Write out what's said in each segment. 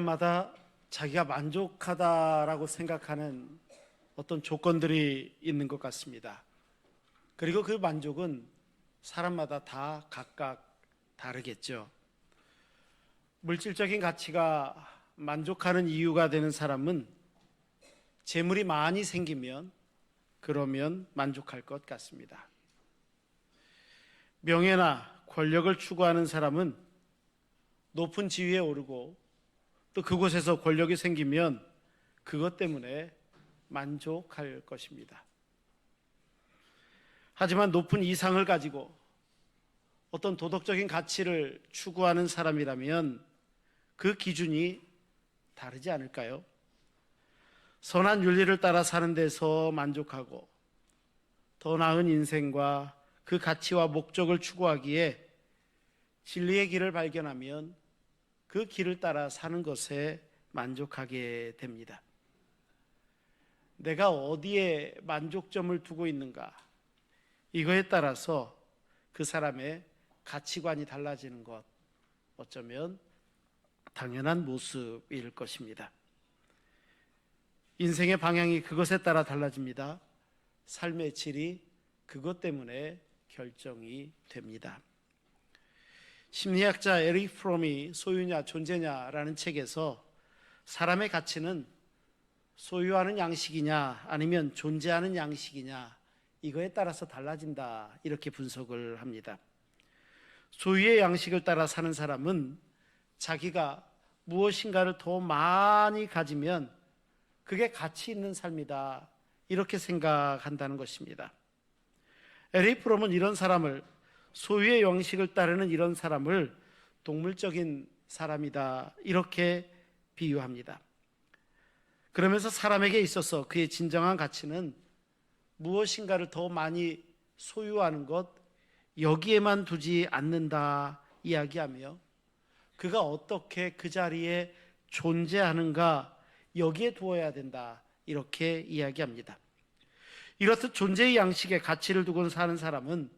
사람마다 자기가 만족하다라고 생각하는 어떤 조건들이 있는 것 같습니다. 그리고 그 만족은 사람마다 다 각각 다르겠죠. 물질적인 가치가 만족하는 이유가 되는 사람은 재물이 많이 생기면 그러면 만족할 것 같습니다. 명예나 권력을 추구하는 사람은 높은 지위에 오르고 또 그곳에서 권력이 생기면 그것 때문에 만족할 것입니다. 하지만 높은 이상을 가지고 어떤 도덕적인 가치를 추구하는 사람이라면 그 기준이 다르지 않을까요? 선한 윤리를 따라 사는 데서 만족하고 더 나은 인생과 그 가치와 목적을 추구하기에 진리의 길을 발견하면 그 길을 따라 사는 것에 만족하게 됩니다. 내가 어디에 만족점을 두고 있는가, 이거에 따라서 그 사람의 가치관이 달라지는 것, 어쩌면 당연한 모습일 것입니다. 인생의 방향이 그것에 따라 달라집니다. 삶의 질이 그것 때문에 결정이 됩니다. 심리학자 에릭 프롬이 소유냐 존재냐라는 책에서 사람의 가치는 소유하는 양식이냐 아니면 존재하는 양식이냐, 이거에 따라서 달라진다, 이렇게 분석을 합니다. 소유의 양식을 따라 사는 사람은 자기가 무엇인가를 더 많이 가지면 그게 가치 있는 삶이다, 이렇게 생각한다는 것입니다. 에릭 프롬은 이런 사람을, 소유의 양식을 따르는 이런 사람을 동물적인 사람이다, 이렇게 비유합니다. 그러면서 사람에게 있어서 그의 진정한 가치는 무엇인가를 더 많이 소유하는 것, 여기에만 두지 않는다 이야기하며 그가 어떻게 그 자리에 존재하는가, 여기에 두어야 된다, 이렇게 이야기합니다. 이렇듯 존재의 양식에 가치를 두고 사는 사람은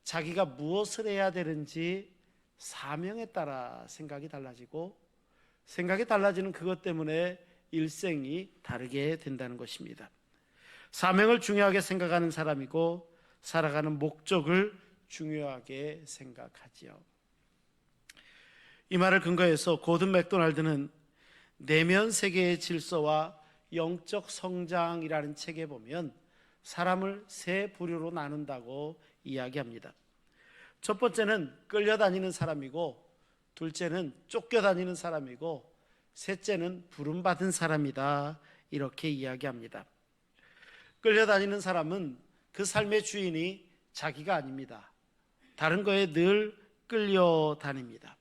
자기가 무엇을 해야 되는지 사명에 따라 생각이 달라지고, 생각이 달라지는 그것 때문에 일생이 다르게 된다는 것입니다. 사명을 중요하게 생각하는 사람이고 살아가는 목적을 중요하게 생각하지요. 이 말을 근거해서 고든 맥도날드는 내면 세계의 질서와 영적 성장이라는 책에 보면 사람을 세 부류로 나눈다고 이야기합니다. 첫 번째는 끌려다니는 사람이고, 둘째는 쫓겨다니는 사람이고, 셋째는 부름받은 사람이다, 이렇게 이야기합니다. 끌려다니는 사람은 그 삶의 주인이 자기가 아닙니다. 다른 거에 늘 끌려다닙니다.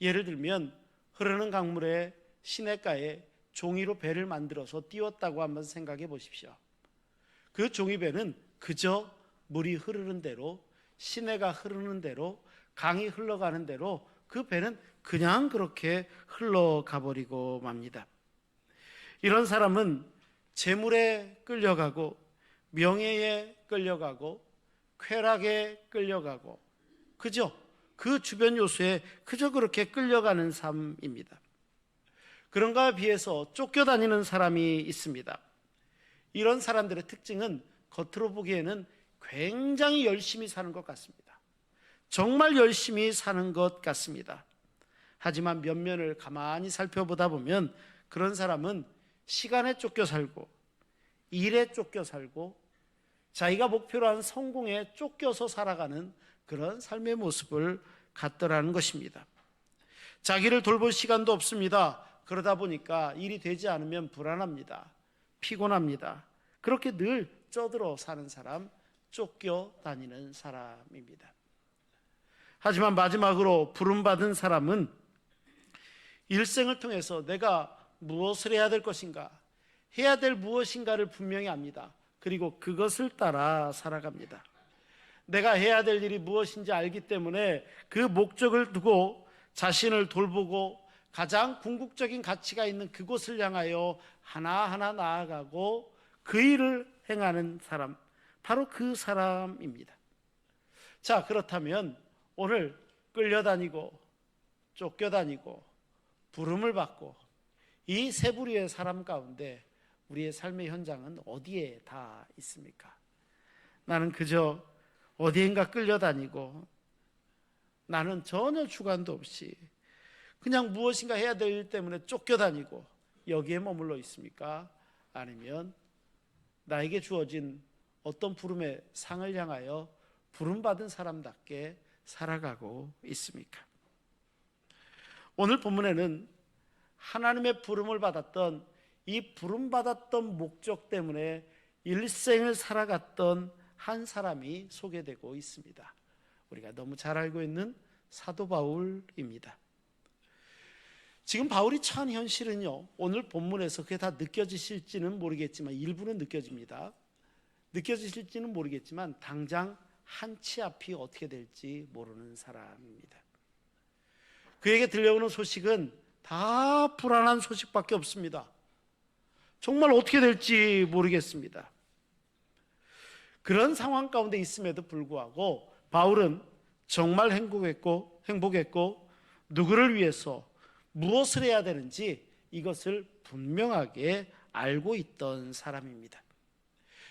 예를 들면 흐르는 강물에 시냇가에 종이로 배를 만들어서 띄웠다고 한번 생각해 보십시오. 그 종이배는 그저 물이 흐르는 대로, 시내가 흐르는 대로, 강이 흘러가는 대로 그 배는 그냥 그렇게 흘러가 버리고 맙니다. 이런 사람은 재물에 끌려가고 명예에 끌려가고 쾌락에 끌려가고 그저 그 주변 요소에 그저 그렇게 끌려가는 삶입니다. 그런가에 비해서 쫓겨다니는 사람이 있습니다. 이런 사람들의 특징은 겉으로 보기에는 굉장히 열심히 사는 것 같습니다. 정말 열심히 사는 것 같습니다. 하지만 면면을 가만히 살펴보다 보면 그런 사람은 시간에 쫓겨 살고 일에 쫓겨 살고 자기가 목표로 한 성공에 쫓겨서 살아가는 그런 삶의 모습을 갖더라는 것입니다. 자기를 돌볼 시간도 없습니다. 그러다 보니까 일이 되지 않으면 불안합니다. 피곤합니다. 그렇게 늘 쪄들어 사는 사람, 쫓겨다니는 사람입니다. 하지만 마지막으로 부름받은 사람은 일생을 통해서 내가 무엇을 해야 될 것인가, 해야 될 무엇인가를 분명히 압니다. 그리고 그것을 따라 살아갑니다. 내가 해야 될 일이 무엇인지 알기 때문에 그 목적을 두고 자신을 돌보고 가장 궁극적인 가치가 있는 그곳을 향하여 하나하나 나아가고 그 일을 행하는 사람, 바로 그 사람입니다. 자, 그렇다면 오늘 끌려다니고 쫓겨다니고 부름을 받고 이 세 부류의 사람 가운데 우리의 삶의 현장은 어디에 다 있습니까? 나는 그저 어디엔가 끌려다니고 나는 전혀 주관도 없이 그냥 무엇인가 해야 될 일 때문에 쫓겨다니고 여기에 머물러 있습니까? 아니면 나에게 주어진 어떤 부름의 상을 향하여 부름받은 사람답게 살아가고 있습니까? 오늘 본문에는 하나님의 부름을 받았던 이 부름받았던 목적 때문에 일생을 살아갔던 한 사람이 소개되고 있습니다. 우리가 너무 잘 알고 있는 사도 바울입니다. 지금 바울이 처한 현실은요, 오늘 본문에서 그게 다 느껴지실지는 모르겠지만 일부는 느껴집니다. 느껴지실지는 모르겠지만 당장 한치 앞이 어떻게 될지 모르는 사람입니다. 그에게 들려오는 소식은 다 불안한 소식밖에 없습니다. 정말 어떻게 될지 모르겠습니다. 그런 상황 가운데 있음에도 불구하고 바울은 정말 행복했고 누구를 위해서 무엇을 해야 되는지 이것을 분명하게 알고 있던 사람입니다.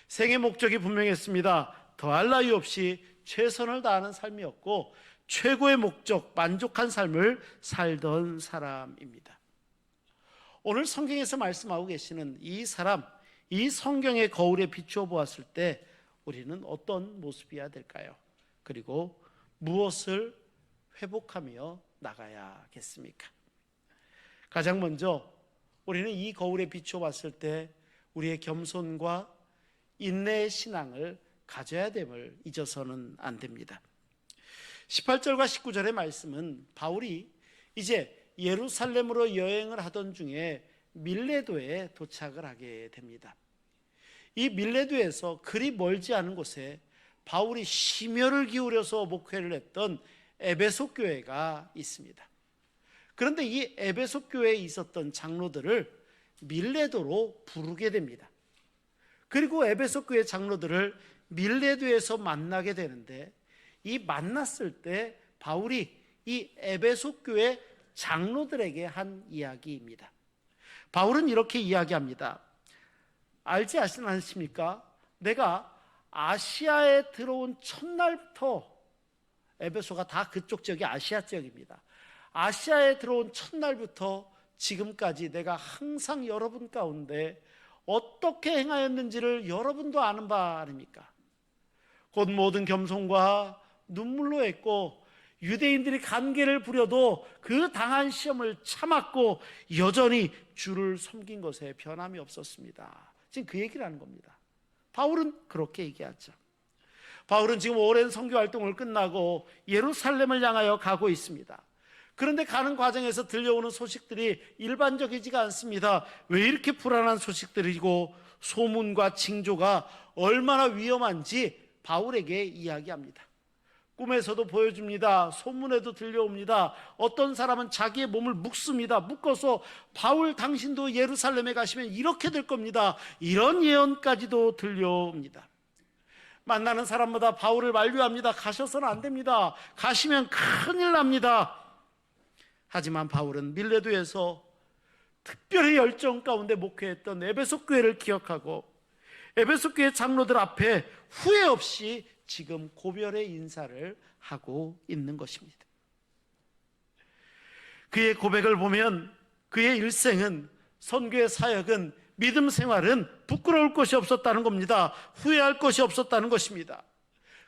생의 목적이 분명했습니다. 더할 나위 없이 최선을 다하는 삶이었고 최고의 목적, 만족한 삶을 살던 사람입니다. 오늘 성경에서 말씀하고 계시는 이 사람, 이 성경의 거울에 비추어 보았을 때 우리는 어떤 모습이어야 될까요? 그리고 무엇을 회복하며 나가야겠습니까? 가장 먼저 우리는 이 거울에 비추어 봤을 때 우리의 겸손과 인내의 신앙을 가져야 됨을 잊어서는 안 됩니다. 18절과 19절의 말씀은 바울이 이제 예루살렘으로 여행을 하던 중에 밀레도에 도착을 하게 됩니다. 이 밀레도에서 그리 멀지 않은 곳에 바울이 심혈을 기울여서 목회를 했던 에베소 교회가 있습니다. 그런데 이 에베소 교회에 있었던 장로들을 밀레도로 부르게 됩니다. 그리고 에베소 교회 장로들을 밀레도에서 만나게 되는데 이 만났을 때 바울이 이 에베소 교회 장로들에게 한 이야기입니다. 바울은 이렇게 이야기합니다. 알지 않으십니까? 내가 아시아에 들어온 첫날부터, 에베소가 다 그쪽 지역이 아시아 지역입니다. 아시아에 들어온 첫날부터 지금까지 내가 항상 여러분 가운데 어떻게 행하였는지를 여러분도 아는 바 아닙니까? 곧 모든 겸손과 눈물로 했고 유대인들이 간계를 부려도 그 당한 시험을 참았고 여전히 주를 섬긴 것에 변함이 없었습니다. 지금 그 얘기를 하는 겁니다. 바울은 그렇게 얘기하죠. 바울은 지금 오랜 선교 활동을 끝나고 예루살렘을 향하여 가고 있습니다. 그런데 가는 과정에서 들려오는 소식들이 일반적이지가 않습니다. 왜 이렇게 불안한 소식들이고 소문과 징조가 얼마나 위험한지 바울에게 이야기합니다. 꿈에서도 보여줍니다. 소문에도 들려옵니다. 어떤 사람은 자기의 몸을 묶습니다. 묶어서 바울 당신도 예루살렘에 가시면 이렇게 될 겁니다. 이런 예언까지도 들려옵니다. 만나는 사람마다 바울을 만류합니다. 가셔서는 안 됩니다. 가시면 큰일 납니다. 하지만 바울은 밀레도에서 특별히 열정 가운데 목회했던 에베소 교회를 기억하고 에베소 교회 장로들 앞에 후회 없이 지금 고별의 인사를 하고 있는 것입니다. 그의 고백을 보면 그의 일생은, 선교의 사역은, 믿음 생활은 부끄러울 것이 없었다는 겁니다. 후회할 것이 없었다는 것입니다.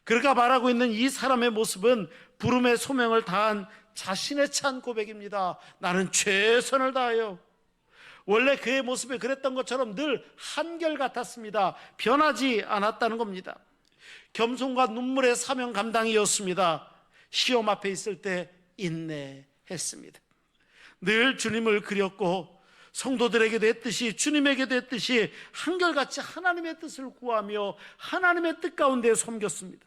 그가 말하고 있는 이 사람의 모습은 부름의 소명을 다한 자신의 찬 고백입니다. 나는 최선을 다하여. 원래 그의 모습이 그랬던 것처럼 늘 한결같았습니다. 변하지 않았다는 겁니다. 겸손과 눈물의 사명 감당이었습니다. 시험 앞에 있을 때 인내했습니다. 늘 주님을 그렸고 성도들에게도 했듯이 주님에게도 했듯이 한결같이 하나님의 뜻을 구하며 하나님의 뜻 가운데 섬겼습니다.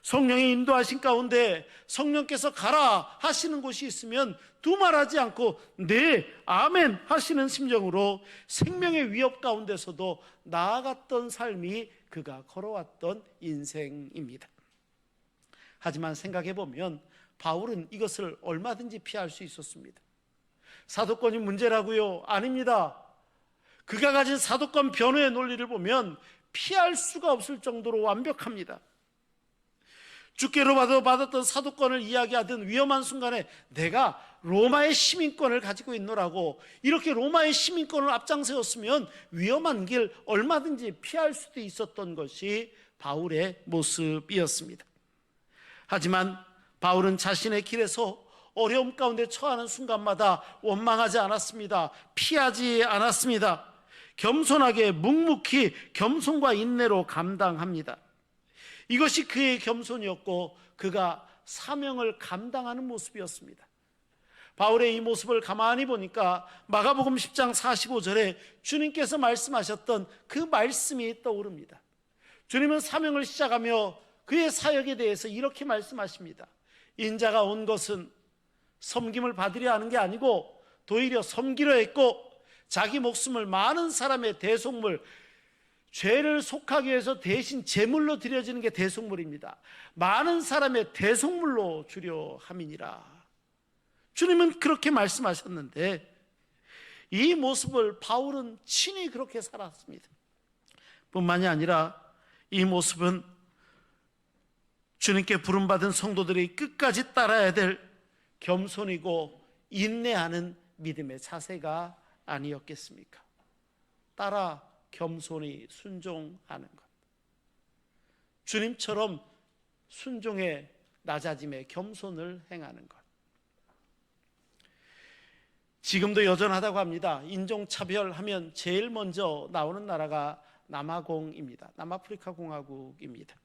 성령의 인도하신 가운데 성령께서 가라 하시는 곳이 있으면 두말하지 않고 네 아멘 하시는 심정으로 생명의 위협 가운데서도 나아갔던 삶이 그가 걸어왔던 인생입니다. 하지만 생각해보면 바울은 이것을 얼마든지 피할 수 있었습니다. 사도권이 문제라고요? 아닙니다. 그가 가진 사도권 변호의 논리를 보면 피할 수가 없을 정도로 완벽합니다. 주께로 받았던 사도권을 이야기하던 위험한 순간에 내가 로마의 시민권을 가지고 있노라고 이렇게 로마의 시민권을 앞장세웠으면 위험한 길 얼마든지 피할 수도 있었던 것이 바울의 모습이었습니다. 하지만 바울은 자신의 길에서 어려움 가운데 처하는 순간마다 원망하지 않았습니다. 피하지 않았습니다. 겸손하게 묵묵히 겸손과 인내로 감당합니다. 이것이 그의 겸손이었고 그가 사명을 감당하는 모습이었습니다. 바울의 이 모습을 가만히 보니까 마가복음 10장 45절에 주님께서 말씀하셨던 그 말씀이 떠오릅니다. 주님은 사명을 시작하며 그의 사역에 대해서 이렇게 말씀하십니다. 인자가 온 것은 섬김을 받으려 하는 게 아니고 도리어 섬기려 했고 자기 목숨을 많은 사람의 대속물, 죄를 속하기 위해서 대신 제물로 드려지는 게 대속물입니다. 많은 사람의 대속물로 주려 함이니라. 주님은 그렇게 말씀하셨는데 이 모습을 바울은 친히 그렇게 살았습니다. 뿐만이 아니라 이 모습은 주님께 부름받은 성도들이 끝까지 따라야 될 겸손이고 인내하는 믿음의 자세가 아니었겠습니까? 따라 겸손히 순종하는 것, 주님처럼 순종의 낮아짐에 겸손을 행하는 것. 지금도 여전하다고 합니다. 인종차별하면 제일 먼저 나오는 나라가 남아공입니다. 남아프리카 공화국입니다.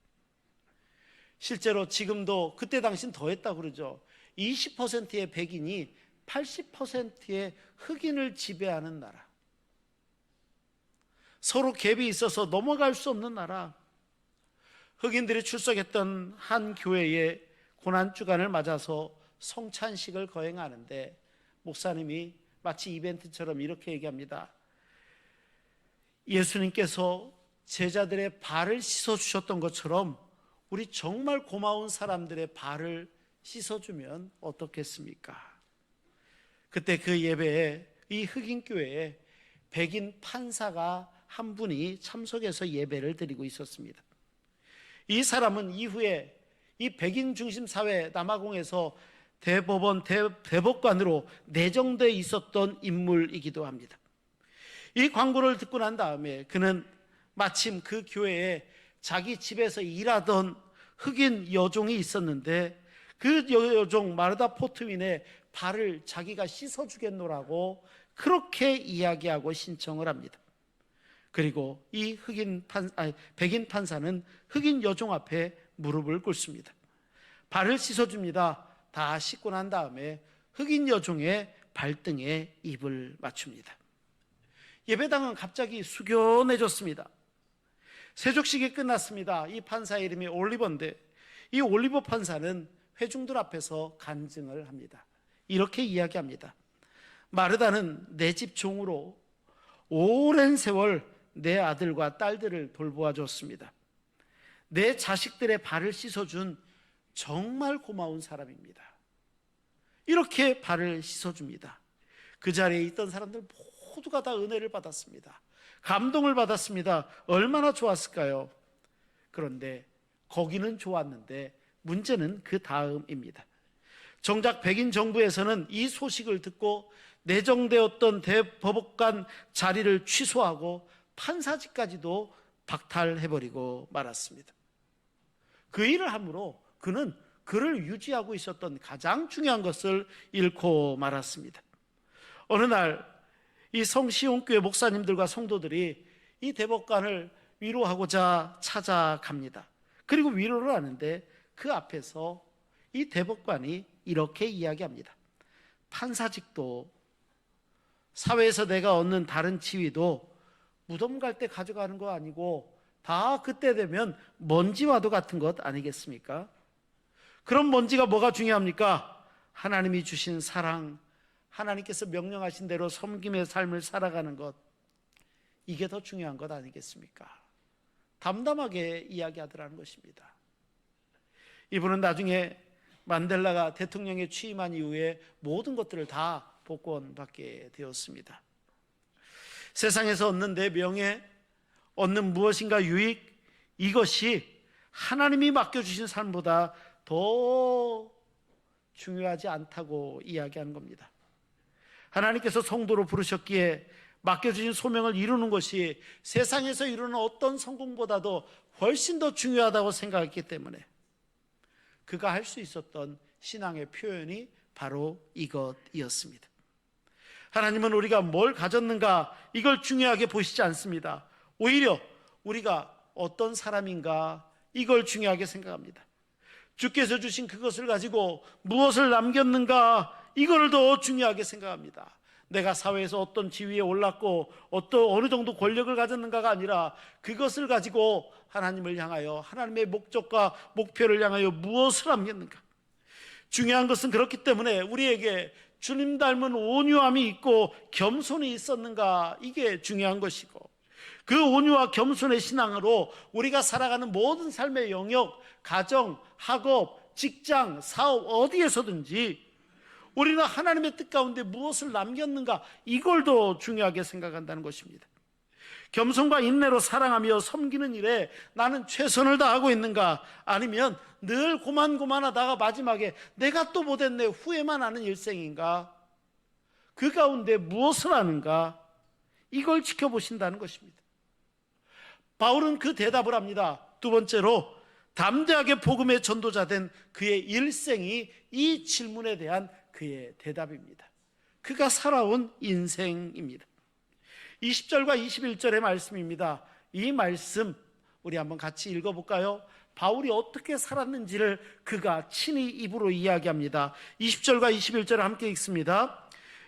실제로 지금도 그때 당시는 더했다고 그러죠. 20%의 백인이 80%의 흑인을 지배하는 나라, 서로 갭이 있어서 넘어갈 수 없는 나라. 흑인들이 출석했던 한 교회에 고난주간을 맞아서 성찬식을 거행하는데 목사님이 마치 이벤트처럼 이렇게 얘기합니다. 예수님께서 제자들의 발을 씻어주셨던 것처럼 우리 정말 고마운 사람들의 발을 씻어주면 어떻겠습니까? 그때 그 예배에 이 흑인 교회에 백인 판사가 한 분이 참석해서 예배를 드리고 있었습니다. 이 사람은 이후에 이 백인 중심 사회 남아공에서 대법원 대법관으로 내정돼 있었던 인물이기도 합니다. 이 광고를 듣고 난 다음에 그는 마침 그 교회에 자기 집에서 일하던 흑인 여종이 있었는데 그 여종 마르다 포트윈의 발을 자기가 씻어주겠노라고 그렇게 이야기하고 신청을 합니다. 그리고 이 백인 판사는 흑인 여종 앞에 무릎을 꿇습니다. 발을 씻어줍니다. 다 씻고 난 다음에 흑인 여종의 발등에 입을 맞춥니다. 예배당은 갑자기 숙연해졌습니다. 세족식이 끝났습니다. 이 판사의 이름이 올리버인데 이 올리버 판사는 회중들 앞에서 간증을 합니다. 이렇게 이야기합니다. 마르다는 내 집 종으로 오랜 세월 내 아들과 딸들을 돌보아 줬습니다. 내 자식들의 발을 씻어준 정말 고마운 사람입니다. 이렇게 발을 씻어줍니다. 그 자리에 있던 사람들 모두가 다 은혜를 받았습니다. 감동을 받았습니다. 얼마나 좋았을까요? 그런데 거기는 좋았는데 문제는 그 다음입니다. 정작 백인 정부에서는 이 소식을 듣고 내정되었던 대법관 자리를 취소하고 판사직까지도 박탈해버리고 말았습니다. 그 일을 함으로 그는 그를 유지하고 있었던 가장 중요한 것을 잃고 말았습니다. 어느 날 이 성시온교회 목사님들과 성도들이 이 대법관을 위로하고자 찾아갑니다. 그리고 위로를 하는데 그 앞에서 이 대법관이 이렇게 이야기합니다. 판사직도 사회에서 내가 얻는 다른 지위도 무덤 갈 때 가져가는 거 아니고 다 그때 되면 먼지와도 같은 것 아니겠습니까? 그럼 먼지가 뭐가 중요합니까? 하나님이 주신 사랑, 하나님께서 명령하신 대로 섬김의 삶을 살아가는 것, 이게 더 중요한 것 아니겠습니까? 담담하게 이야기하더라는 것입니다. 이분은 나중에 만델라가 대통령에 취임한 이후에 모든 것들을 다 복권받게 되었습니다. 세상에서 얻는 내 명예, 얻는 무엇인가 유익, 이것이 하나님이 맡겨주신 삶보다 더 중요하지 않다고 이야기하는 겁니다. 하나님께서 성도로 부르셨기에 맡겨주신 소명을 이루는 것이 세상에서 이루는 어떤 성공보다도 훨씬 더 중요하다고 생각했기 때문에 그가 할 수 있었던 신앙의 표현이 바로 이것이었습니다. 하나님은 우리가 뭘 가졌는가 이걸 중요하게 보시지 않습니다. 오히려 우리가 어떤 사람인가 이걸 중요하게 생각합니다. 주께서 주신 그것을 가지고 무엇을 남겼는가 이걸 더 중요하게 생각합니다. 내가 사회에서 어떤 지위에 올랐고 어느 정도 권력을 가졌는가가 아니라 그것을 가지고 하나님을 향하여 하나님의 목적과 목표를 향하여 무엇을 남겼는가. 중요한 것은 그렇기 때문에 우리에게 주님 닮은 온유함이 있고 겸손이 있었는가 이게 중요한 것이고, 그 온유와 겸손의 신앙으로 우리가 살아가는 모든 삶의 영역, 가정, 학업, 직장, 사업 어디에서든지 우리는 하나님의 뜻 가운데 무엇을 남겼는가 이걸 더 중요하게 생각한다는 것입니다. 겸손과 인내로 사랑하며 섬기는 일에 나는 최선을 다하고 있는가, 아니면 늘 고만고만하다가 마지막에 내가 또 못했네 후회만 하는 일생인가, 그 가운데 무엇을 하는가 이걸 지켜보신다는 것입니다. 바울은 그 대답을 합니다. 두 번째로 담대하게 복음의 전도자 된 그의 일생이 이 질문에 대한 그의 대답입니다. 그가 살아온 인생입니다. 20절과 21절의 말씀입니다. 이 말씀 우리 한번 같이 읽어볼까요? 바울이 어떻게 살았는지를 그가 친히 입으로 이야기합니다. 20절과 21절을 함께 읽습니다.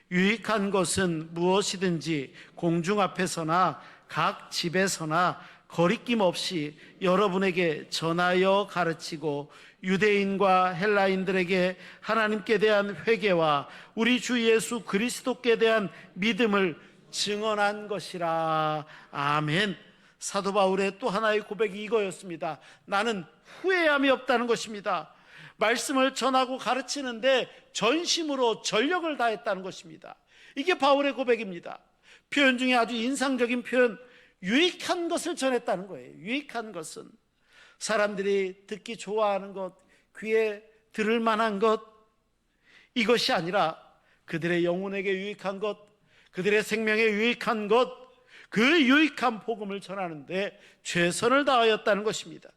유익한 것은 무엇이든지 공중 앞에서나 각 집에서나 거리낌 없이 여러분에게 전하여 가르치고 유대인과 헬라인들에게 하나님께 대한 회개와 우리 주 예수 그리스도께 대한 믿음을 증언한 것이라. 아멘. 사도 바울의 또 하나의 고백이 이거였습니다. 나는 후회함이 없다는 것입니다. 말씀을 전하고 가르치는데 전심으로 전력을 다했다는 것입니다. 이게 바울의 고백입니다. 표현 중에 아주 인상적인 표현, 유익한 것을 전했다는 거예요. 유익한 것은 사람들이 듣기 좋아하는 것, 귀에 들을 만한 것, 이것이 아니라 그들의 영혼에게 유익한 것, 그들의 생명에 유익한 것, 그 유익한 복음을 전하는데 최선을 다하였다는 것입니다.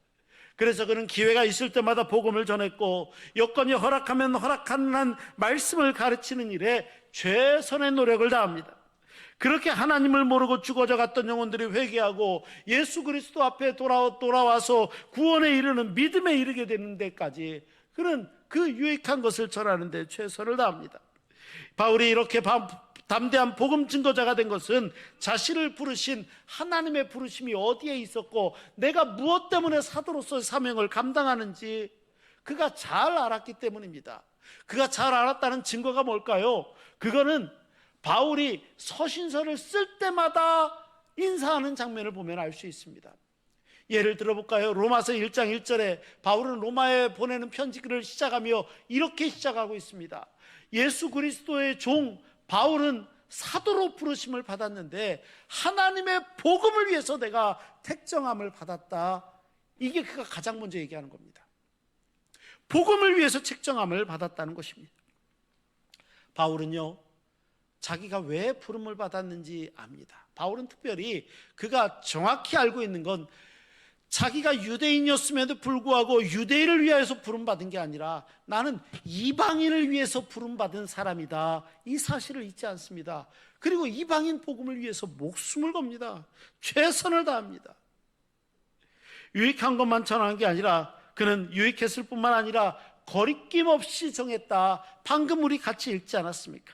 그래서 그는 기회가 있을 때마다 복음을 전했고 여건이 허락하면 허락한 한 말씀을 가르치는 일에 최선의 노력을 다합니다. 그렇게 하나님을 모르고 죽어져 갔던 영혼들이 회개하고 예수 그리스도 앞에 돌아와서 구원에 이르는 믿음에 이르게 되는 데까지 그는 그 유익한 것을 전하는 데 최선을 다합니다. 바울이 이렇게 담대한 복음 증거자가 된 것은 자신을 부르신 하나님의 부르심이 어디에 있었고 내가 무엇 때문에 사도로서의 사명을 감당하는지 그가 잘 알았기 때문입니다. 그가 잘 알았다는 증거가 뭘까요? 그거는 바울이 서신서를 쓸 때마다 인사하는 장면을 보면 알 수 있습니다. 예를 들어볼까요? 로마서 1장 1절에 바울은 로마에 보내는 편지글을 시작하며 이렇게 시작하고 있습니다. 예수 그리스도의 종 바울은 사도로 부르심을 받았는데 하나님의 복음을 위해서 내가 택정함을 받았다. 이게 그가 가장 먼저 얘기하는 겁니다. 복음을 위해서 책정함을 받았다는 것입니다. 바울은요, 자기가 왜 부름을 받았는지 압니다. 바울은 특별히 그가 정확히 알고 있는 건 자기가 유대인이었음에도 불구하고 유대인을 위해서 부름받은 게 아니라 나는 이방인을 위해서 부름받은 사람이다, 이 사실을 잊지 않습니다. 그리고 이방인 복음을 위해서 목숨을 겁니다. 최선을 다합니다. 유익한 것만 전하는 게 아니라 그는 유익했을 뿐만 아니라 거리낌 없이 정했다. 방금 우리 같이 읽지 않았습니까?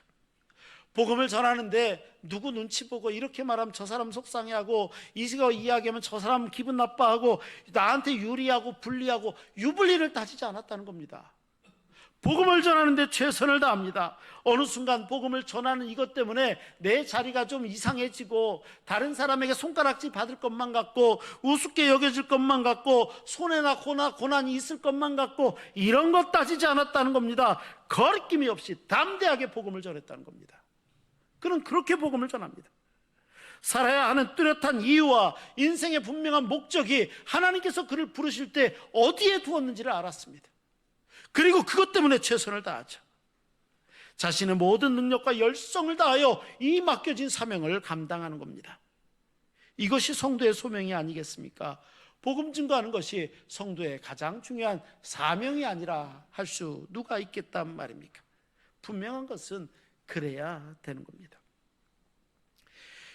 복음을 전하는데 누구 눈치 보고 이렇게 말하면 저 사람 속상해하고 이거 이야기하면 저 사람 기분 나빠하고 나한테 유리하고 불리하고 유불리를 따지지 않았다는 겁니다. 복음을 전하는데 최선을 다합니다. 어느 순간 복음을 전하는 이것 때문에 내 자리가 좀 이상해지고 다른 사람에게 손가락질 받을 것만 같고 우습게 여겨질 것만 같고 손해나 고난이 있을 것만 같고 이런 것 따지지 않았다는 겁니다. 거리낌이 없이 담대하게 복음을 전했다는 겁니다. 그는 그렇게 복음을 전합니다. 살아야 하는 뚜렷한 이유와 인생의 분명한 목적이 하나님께서 그를 부르실 때 어디에 두었는지를 알았습니다. 그리고 그것 때문에 최선을 다하죠. 자신의 모든 능력과 열성을 다하여 이 맡겨진 사명을 감당하는 겁니다. 이것이 성도의 소명이 아니겠습니까? 복음 증거하는 것이 성도의 가장 중요한 사명이 아니라 할 수 누가 있겠단 말입니까? 분명한 것은 그래야 되는 겁니다.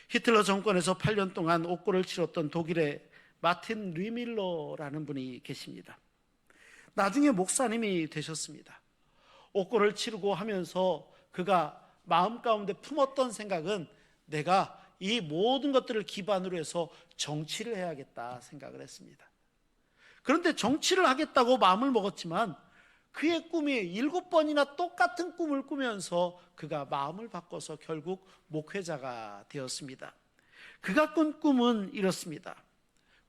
히틀러 정권에서 8년 동안 옥고를 치렀던 독일의 마틴 리밀러라는 분이 계십니다. 나중에 목사님이 되셨습니다. 옥고를 치르고 하면서 그가 마음 가운데 품었던 생각은 내가 이 모든 것들을 기반으로 해서 정치를 해야겠다 생각을 했습니다. 그런데 정치를 하겠다고 마음을 먹었지만 그의 꿈이 7번이나 똑같은 꿈을 꾸면서 그가 마음을 바꿔서 결국 목회자가 되었습니다. 그가 꾼 꿈은 이렇습니다.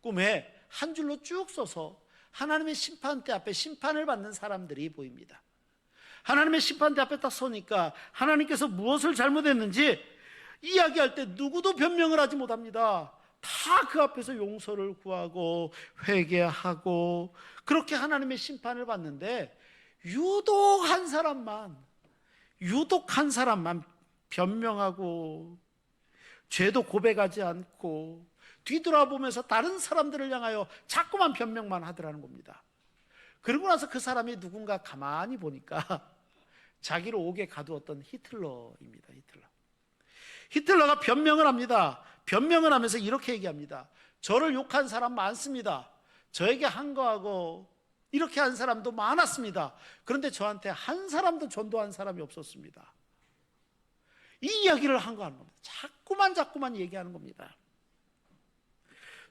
꿈에 한 줄로 쭉 써서 하나님의 심판대 앞에 심판을 받는 사람들이 보입니다. 하나님의 심판대 앞에 딱 서니까 하나님께서 무엇을 잘못했는지 이야기할 때 누구도 변명을 하지 못합니다. 다 그 앞에서 용서를 구하고 회개하고 그렇게 하나님의 심판을 받는데 유독 한 사람만 변명하고 죄도 고백하지 않고 뒤돌아보면서 다른 사람들을 향하여 자꾸만 변명만 하더라는 겁니다. 그러고 나서 그 사람이 누군가 가만히 보니까 자기를 옥에 가두었던 히틀러입니다. 히틀러가 변명을 합니다. 변명을 하면서 이렇게 얘기합니다. 저를 욕한 사람 많습니다. 저에게 한 거하고 이렇게 한 사람도 많았습니다. 그런데 저한테 한 사람도 전도한 사람이 없었습니다. 이 이야기를 한 거 하는 겁니다. 자꾸만 얘기하는 겁니다.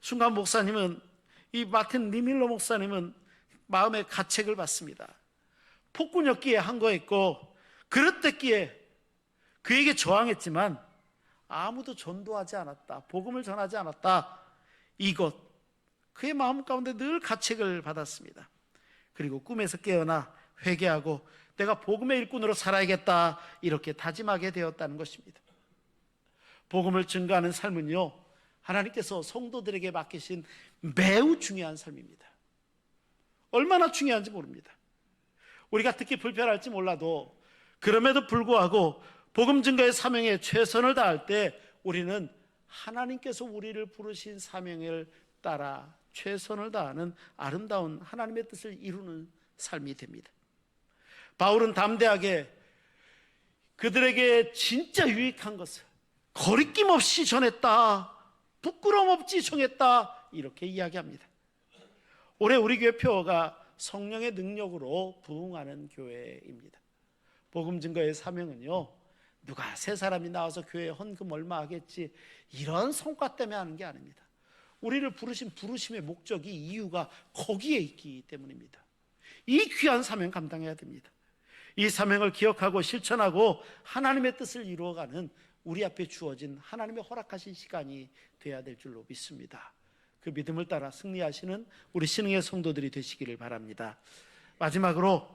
순간 목사님은, 이 마틴 리밀러 목사님은 마음의 가책을 받습니다. 폭군였기에 한 거였고 그릇됐기에 그에게 저항했지만 아무도 전도하지 않았다, 복음을 전하지 않았다, 이것 그의 마음 가운데 늘 가책을 받았습니다. 그리고 꿈에서 깨어나 회개하고 내가 복음의 일꾼으로 살아야겠다 이렇게 다짐하게 되었다는 것입니다. 복음을 증거하는 삶은요, 하나님께서 성도들에게 맡기신 매우 중요한 삶입니다. 얼마나 중요한지 모릅니다. 우리가 듣기 불편할지 몰라도 그럼에도 불구하고 복음 증거의 사명에 최선을 다할 때 우리는 하나님께서 우리를 부르신 사명을 따라 최선을 다하는 아름다운 하나님의 뜻을 이루는 삶이 됩니다. 바울은 담대하게 그들에게 진짜 유익한 것을 거리낌 없이 전했다, 부끄러움 없이 정했다, 이렇게 이야기합니다. 올해 우리 교회 표어가 성령의 능력으로 부흥하는 교회입니다. 복음 증거의 사명은요, 누가 세 사람이 나와서 교회에 헌금 얼마 하겠지 이런 성과 때문에 하는 게 아닙니다. 우리를 부르신 부르심의 목적이, 이유가 거기에 있기 때문입니다. 이 귀한 사명 감당해야 됩니다. 이 사명을 기억하고 실천하고 하나님의 뜻을 이루어가는 우리 앞에 주어진 하나님의 허락하신 시간이 돼야 될 줄로 믿습니다. 그 믿음을 따라 승리하시는 우리 신흥의 성도들이 되시기를 바랍니다. 마지막으로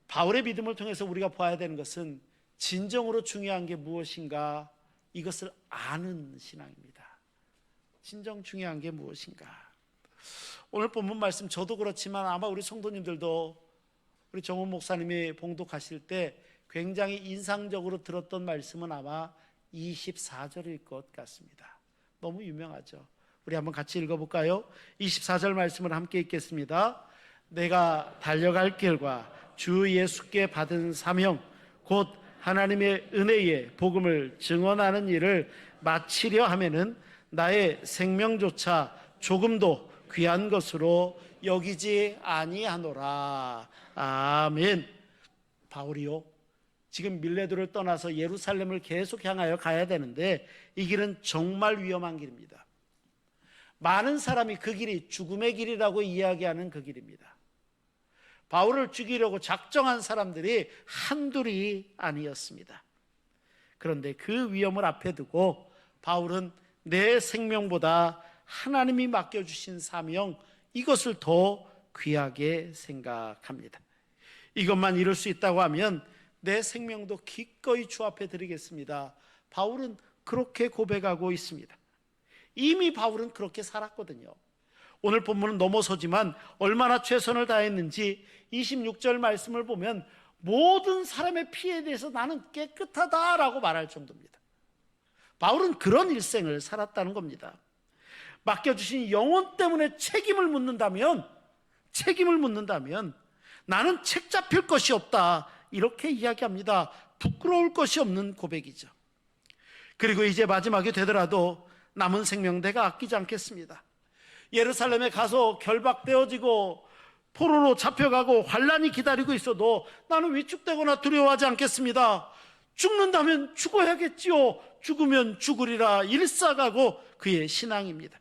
바울의 믿음을 통해서 우리가 봐야 되는 것은 진정으로 중요한 게 무엇인가, 이것을 아는 신앙입니다. 진정 중요한 게 무엇인가. 오늘 본문 말씀 저도 그렇지만 아마 우리 성도님들도 우리 정훈 목사님이 봉독하실 때 굉장히 인상적으로 들었던 말씀은 아마 24절일 것 같습니다. 너무 유명하죠. 우리 한번 같이 읽어볼까요? 24절 말씀을 함께 읽겠습니다. 내가 달려갈 길과 주 예수께 받은 사명 곧 하나님의 은혜의 복음을 증언하는 일을 마치려 하면은 나의 생명조차 조금도 귀한 것으로 여기지 아니하노라. 아멘. 바울이요, 지금 밀레도를 떠나서 예루살렘을 계속 향하여 가야 되는데 이 길은 정말 위험한 길입니다. 많은 사람이 그 길이 죽음의 길이라고 이야기하는 그 길입니다. 바울을 죽이려고 작정한 사람들이 한둘이 아니었습니다. 그런데 그 위험을 앞에 두고 바울은 내 생명보다 하나님이 맡겨주신 사명, 이것을 더 귀하게 생각합니다. 이것만 이룰 수 있다고 하면 내 생명도 기꺼이 주 앞에 드리겠습니다. 바울은 그렇게 고백하고 있습니다. 이미 바울은 그렇게 살았거든요. 오늘 본문은 넘어서지만 얼마나 최선을 다했는지 26절 말씀을 보면 모든 사람의 피에 대해서 나는 깨끗하다라고 말할 정도입니다. 바울은 그런 일생을 살았다는 겁니다. 맡겨주신 영혼 때문에 책임을 묻는다면 나는 책 잡힐 것이 없다, 이렇게 이야기합니다. 부끄러울 것이 없는 고백이죠. 그리고 이제 마지막이 되더라도 남은 생명 내가 아끼지 않겠습니다. 예루살렘에 가서 결박되어지고 포로로 잡혀가고 환란이 기다리고 있어도 나는 위축되거나 두려워하지 않겠습니다. 죽는다면 죽어야겠지요. 죽으면 죽으리라 일사가고 그의 신앙입니다.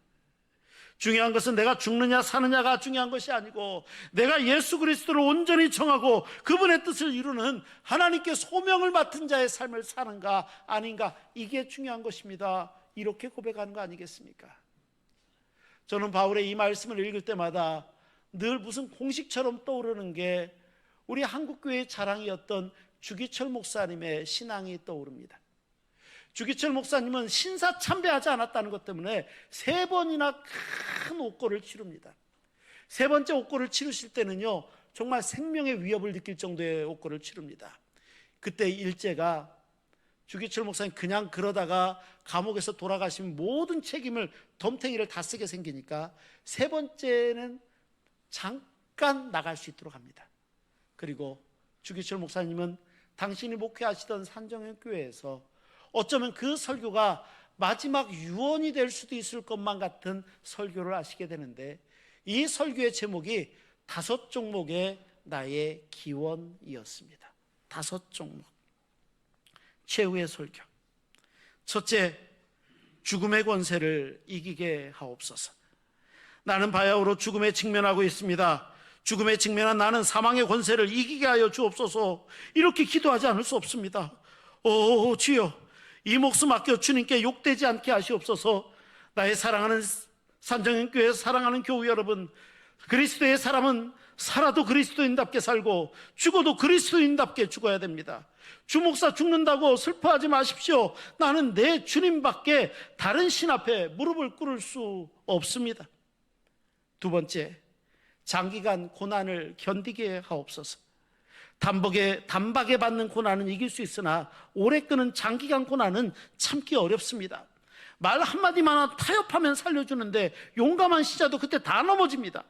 중요한 것은 내가 죽느냐 사느냐가 중요한 것이 아니고 내가 예수 그리스도를 온전히 정하고 그분의 뜻을 이루는 하나님께 소명을 맡은 자의 삶을 사는가 아닌가, 이게 중요한 것입니다. 이렇게 고백하는 거 아니겠습니까? 저는 바울의 이 말씀을 읽을 때마다 늘 무슨 공식처럼 떠오르는 게 우리 한국교회의 자랑이었던 주기철 목사님의 신앙이 떠오릅니다. 주기철 목사님은 신사참배하지 않았다는 것 때문에 3번이나 큰 옥고를 치릅니다. 3번째 옥고를 치르실 때는요, 정말 생명의 위협을 느낄 정도의 옥고를 치릅니다. 그때 일제가 주기철 목사님 그냥 그러다가 감옥에서 돌아가시면 모든 책임을, 덤탱이를 다 쓰게 생기니까 3번째는 잠깐 나갈 수 있도록 합니다. 그리고 주기철 목사님은 당신이 목회하시던 산정현교회에서 어쩌면 그 설교가 마지막 유언이 될 수도 있을 것만 같은 설교를 하시게 되는데, 이 설교의 제목이 5종목의 나의 기원이었습니다. 5종목. 최후의 설교. 첫째, 죽음의 권세를 이기게 하옵소서. 나는 바야흐로 죽음에 직면하고 있습니다. 죽음에 직면한 나는 사망의 권세를 이기게 하여 주옵소서. 이렇게 기도하지 않을 수 없습니다. 오 주여, 이 목숨 아껴 주님께 욕되지 않게 하시옵소서. 나의 사랑하는 산정현교회 사랑하는 교우 여러분, 그리스도의 사람은 살아도 그리스도인답게 살고 죽어도 그리스도인답게 죽어야 됩니다. 주목사 죽는다고 슬퍼하지 마십시오. 나는 내 주님밖에 다른 신 앞에 무릎을 꿇을 수 없습니다. 두 번째, 장기간 고난을 견디게 하옵소서. 단박에 받는 고난은 이길 수 있으나 오래 끄는 장기간 고난은 참기 어렵습니다. 말 한마디만 타협하면 살려주는데 용감한 시자도 그때 다 넘어집니다.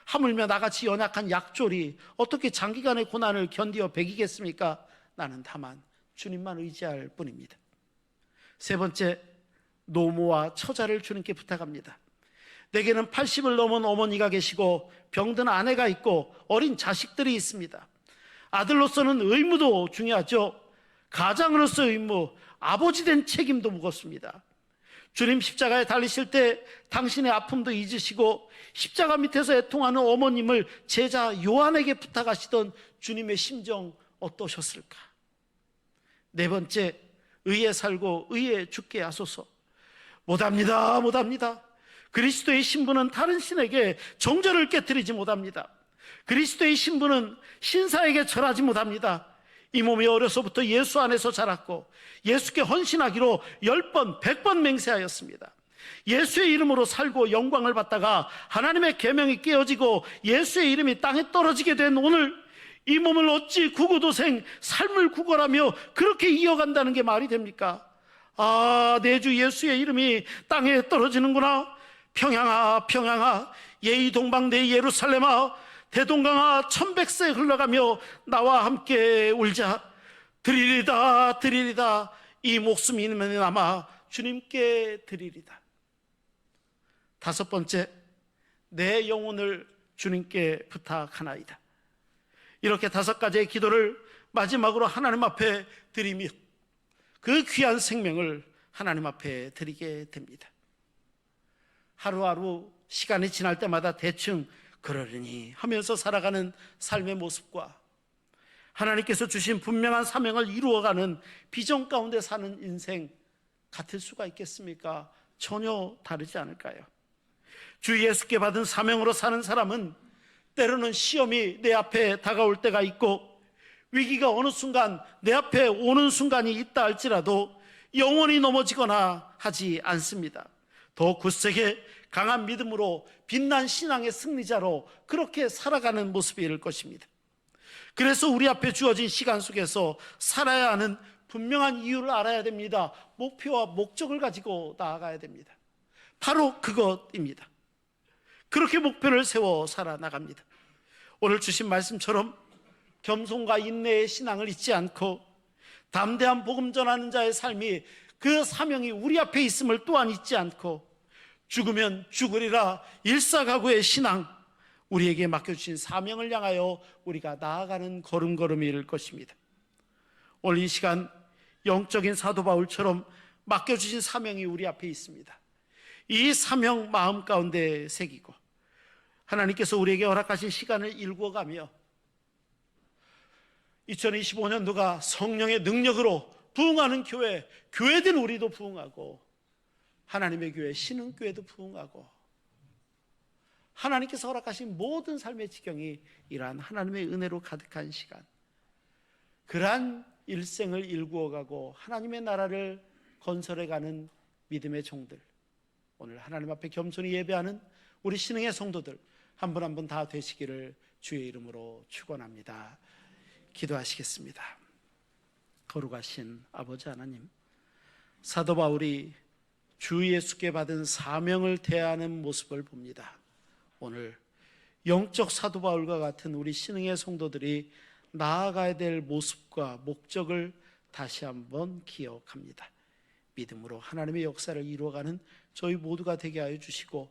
하물며 나같이 연약한 약졸이 어떻게 장기간의 고난을 견디어 배기겠습니까? 나는 다만 주님만 의지할 뿐입니다. 세 번째, 노모와 처자를 주님께 부탁합니다. 내게는 80을 넘은 어머니가 계시고 병든 아내가 있고 어린 자식들이 있습니다. 아들로서는 의무도 중요하죠. 가장으로서의 의무, 아버지 된 책임도 무겁습니다. 주님 십자가에 달리실 때 당신의 아픔도 잊으시고 십자가 밑에서 애통하는 어머님을 제자 요한에게 부탁하시던 주님의 심정 어떠셨을까? 네 번째, 의에 살고 의에 죽게 하소서. 못합니다. 그리스도의 신부는 다른 신에게 정절을 깨뜨리지 못합니다. 그리스도의 신부는 신사에게 절하지 못합니다. 이 몸이 어려서부터 예수 안에서 자랐고 예수께 헌신하기로 10번, 100번 맹세하였습니다. 예수의 이름으로 살고 영광을 받다가 하나님의 계명이 깨어지고 예수의 이름이 땅에 떨어지게 된 오늘, 이 몸을 어찌 구고도생 삶을 구걸하며 그렇게 이어간다는 게 말이 됩니까? 아, 내 주 예수의 이름이 땅에 떨어지는구나. 평양아 예의 동방 내 예루살렘아, 대동강아 천백세 흘러가며 나와 함께 울자. 드리리다 이 목숨이 남아 주님께 드리리다. 다섯 번째, 내 영혼을 주님께 부탁하나이다. 이렇게 5가지의 기도를 마지막으로 하나님 앞에 드리며 그 귀한 생명을 하나님 앞에 드리게 됩니다. 하루하루 시간이 지날 때마다 대충 그러려니 하면서 살아가는 삶의 모습과 하나님께서 주신 분명한 사명을 이루어가는 비전 가운데 사는 인생 같을 수가 있겠습니까? 전혀 다르지 않을까요? 주 예수께 받은 사명으로 사는 사람은 때로는 시험이 내 앞에 다가올 때가 있고 위기가 어느 순간 내 앞에 오는 순간이 있다 할지라도 영원히 넘어지거나 하지 않습니다. 더 굳세게 강한 믿음으로 빛난 신앙의 승리자로 그렇게 살아가는 모습일 것입니다. 그래서 우리 앞에 주어진 시간 속에서 살아야 하는 분명한 이유를 알아야 됩니다. 목표와 목적을 가지고 나아가야 됩니다. 바로 그것입니다. 그렇게 목표를 세워 살아나갑니다. 오늘 주신 말씀처럼 겸손과 인내의 신앙을 잊지 않고 담대한 복음 전하는 자의 삶이 그 사명이 우리 앞에 있음을 또한 잊지 않고 죽으면 죽으리라 일사각오의 신앙, 우리에게 맡겨주신 사명을 향하여 우리가 나아가는 걸음걸음일 것입니다. 오늘 이 시간 영적인 사도 바울처럼 맡겨주신 사명이 우리 앞에 있습니다. 이 사명 마음 가운데 새기고 하나님께서 우리에게 허락하신 시간을 일구어가며 2025년도가 성령의 능력으로 부흥하는 교회, 교회된 우리도 부흥하고 하나님의 교회, 신흥교회도 부흥하고 하나님께서 허락하신 모든 삶의 지경이 이러한 하나님의 은혜로 가득한 시간, 그러한 일생을 일구어가고 하나님의 나라를 건설해가는 믿음의 종들, 오늘 하나님 앞에 겸손히 예배하는 우리 신흥의 성도들 한 분 한 분 다 되시기를 주의 이름으로 축원합니다. 기도하시겠습니다. 거룩하신 아버지 하나님, 사도 바울이 주 예수께 받은 사명을 대하는 모습을 봅니다. 오늘 영적 사도 바울과 같은 우리 신흥의 성도들이 나아가야 될 모습과 목적을 다시 한번 기억합니다. 믿음으로 하나님의 역사를 이루어가는 저희 모두가 되게 하여 주시고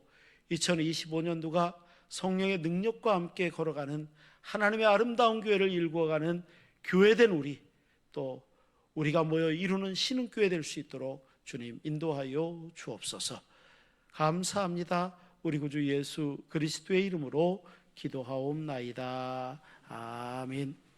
2025년도가 성령의 능력과 함께 걸어가는 하나님의 아름다운 교회를 일구어가는 교회된 우리, 또 우리가 모여 이루는 신흥교회 될 수 있도록 주님 인도하여 주옵소서. 감사합니다. 우리 구주 예수 그리스도의 이름으로 기도하옵나이다. 아멘.